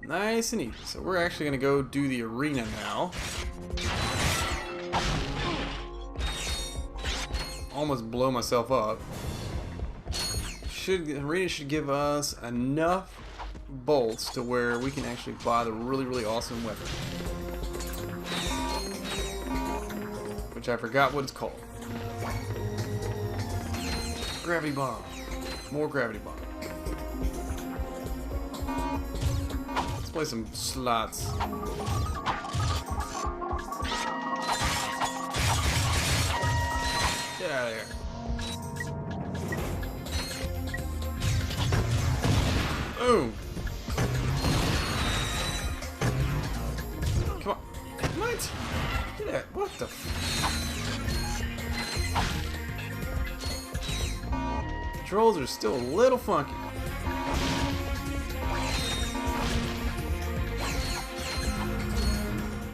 Nice and easy. So we're actually going to go do the arena now. Almost blow myself up. The arena should give us enough bolts to where we can actually buy the really awesome weapon. Which I forgot what it's called. Gravity bomb. More gravity bomb. Let's play some slots. Get out of here. Boom. Come on. What? Get out. What the Controls are still a little funky.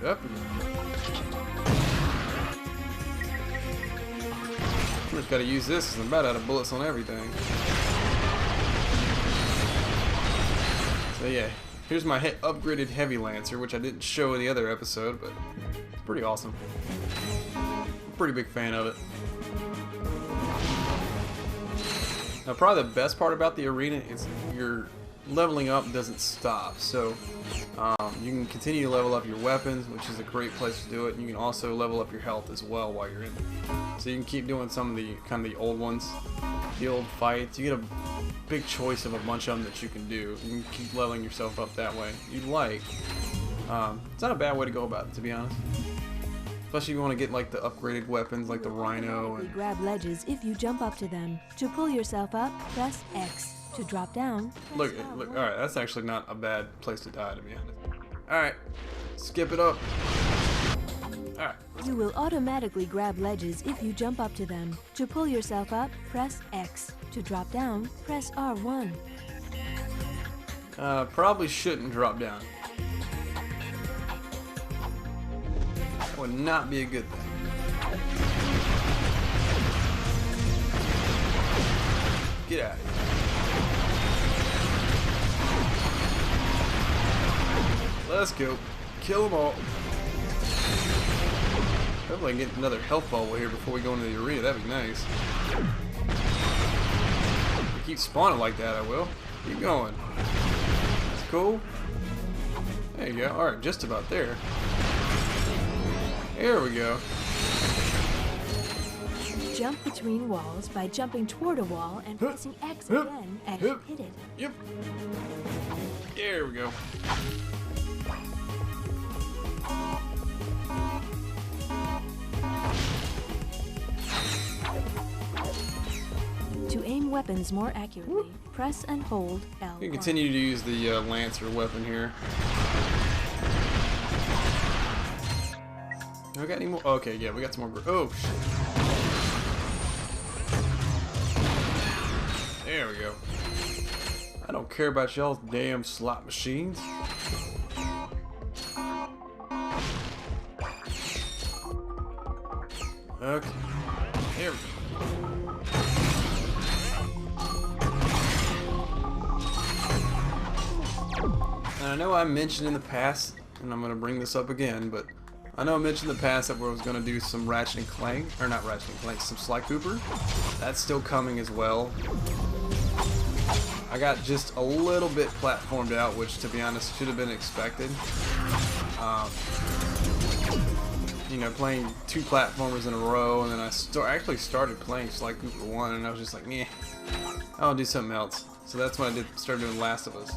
Yep. Just gotta use this because I'm about out of bullets on everything. So yeah, here's my upgraded Heavy Lancer, which I didn't show in the other episode, but it's pretty awesome. I'm a pretty big fan of it. Now probably the best part about the arena is your leveling up doesn't stop. So you can continue to level up your weapons, which is a great place to do it. You can also level up your health as well while you're in there. So you can keep doing some of the kind of the old ones, the old fights. You get a big choice of a bunch of them that you can do. You can keep leveling yourself up that way. You'd like. It's not a bad way to go about it, to be honest. Especially if you want to get like the upgraded weapons like the Rhino. And grab ledges if you jump up to them. To pull yourself up, press X. To drop down, look, alright, that's actually not a bad place to die, to be honest. Alright, skip it up. Alright. You will automatically grab ledges if you jump up to them. To pull yourself up, press X. To drop down, press R1. Probably shouldn't drop down. That would not be a good thing. Get out of here. Let's go. Kill them all. Hopefully I can get another health bubble here before we go into the arena. That'd be nice. If you keep spawning like that, I will. Keep going. That's cool. There you go. Alright, just about there. There we go. Jump between walls by jumping toward a wall and pressing X again as you hit it. Yep. There we go. To aim weapons more accurately, press and hold L1. You can continue to use the Lancer weapon here. Have we got any more? Okay, yeah, we got some more. Oh, shit. There we go. I don't care about y'all's damn slot machines. Okay. Here we go. And I know I mentioned in the past, and I'm going to bring this up again, but I know I mentioned in the past that we was going to do some Ratchet and Clank, or not Ratchet and Clank, some Sly Cooper. That's still coming as well. I got just a little bit platformed out, which to be honest should have been expected. You know, playing two platformers in a row, and then I actually started playing Sly Cooper 1, and I was just like, meh, I'll do something else. So that's when I started doing Last of Us.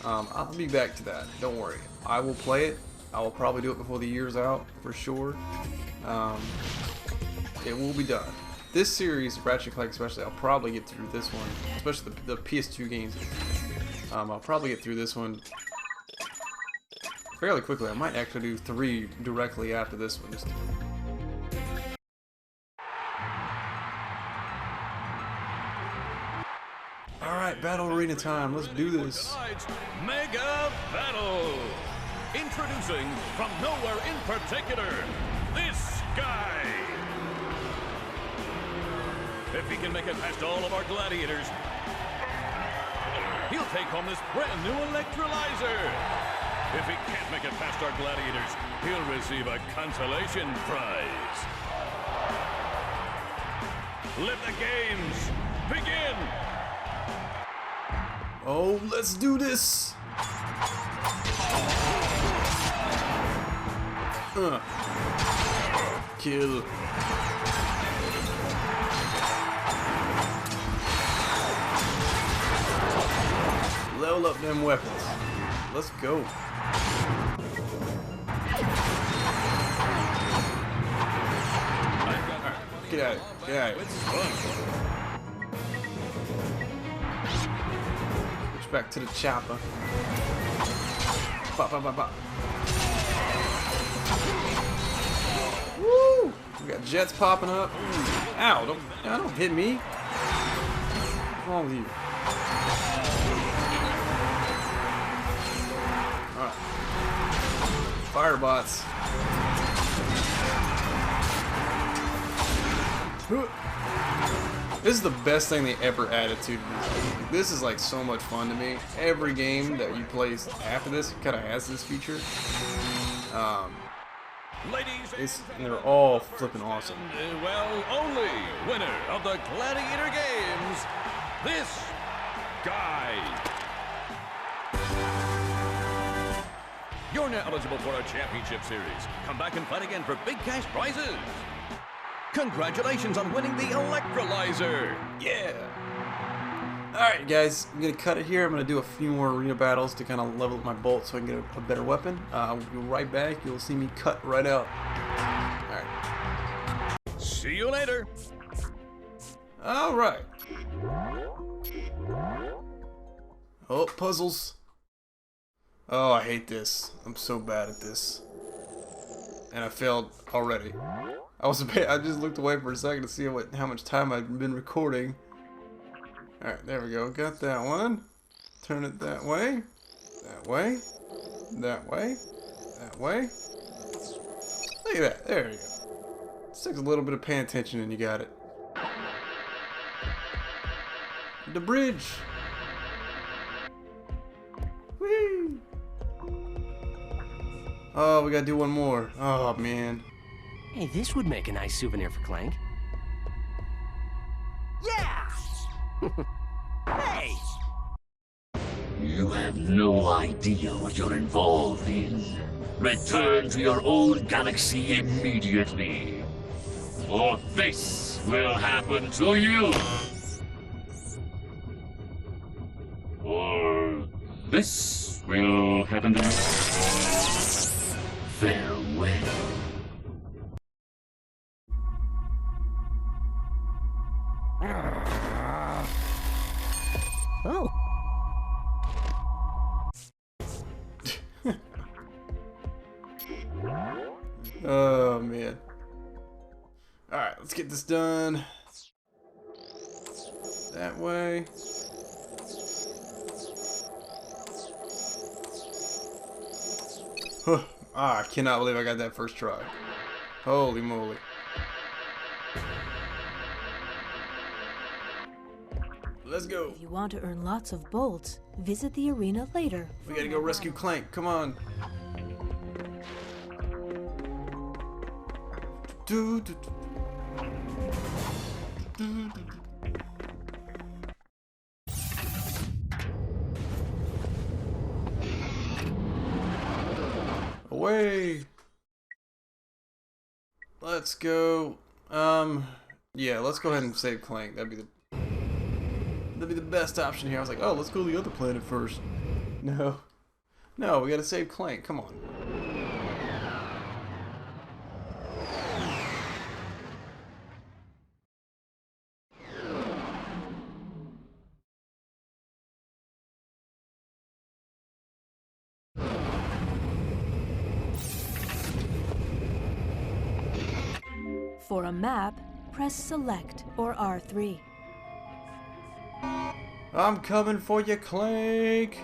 I'll be back to that, don't worry. I will play it. I will probably do it before the year's out, for sure. It will be done. This series, Ratchet and Clank especially, I'll probably get through this one, especially the PS2 games. I'll probably get through this one fairly quickly. I might actually do 3 directly after this one. Alright, battle arena time. Let's do this. Mega Battle! Introducing from nowhere in particular, this guy! If he can make it past all of our gladiators, he'll take home this brand new electrolyzer! If he can't make it past our gladiators, he'll receive a consolation prize. Let the games begin! Oh, let's do this! Kill. Level up them weapons. Let's go. Alright, get out of it. Get out of it. Switch back to the chopper. Bop, bop, bop, bop. Woo! We got jets popping up. Ow! Don't hit me. What's wrong with you? Alright. Firebots. This is the best thing they ever added to this. This is like so much fun to me. Every game that you play after this kind of has this feature. And they're all flipping awesome. Well, only winner of the Gladiator Games, this guy. You're now eligible for a championship series. Come back and fight again for big cash prizes. Congratulations on winning the electrolyzer. Yeah. Alright guys, I'm going to cut it here. I'm going to do a few more arena battles to kind of level up my bolt so I can get a better weapon. We'll be right back. You'll see me cut right out. Alright. See you later. Alright. Oh, puzzles. Oh, I hate this. I'm so bad at this. And I failed already. I just looked away for a second to see how much time I've been recording. Alright, there we go. Got that one. Turn it that way. That way. That way. That way. Look at that. There you go. Just takes a little bit of paying attention and you got it. The bridge. Whee! Oh, we gotta do one more. Oh, man. Hey, this would make a nice souvenir for Clank. Yeah! Hey! You have no idea what you're involved in. Return to your old galaxy immediately, or this will happen to you. Or this will happen to you. Farewell. Oh. Oh man. Alright, let's get this done. That way. I cannot believe I got that first try. Holy moly. Let's go. If you want to earn lots of bolts, visit the arena later. We gotta go rescue Clank. Come on. Away. Let's go. Yeah, let's go ahead and save Clank. That'd be the best option here. I was like, oh, let's go to the other planet first. No. No, we gotta save Clank. Come on. For a map, press Select or R3. I'm coming for you, Clank.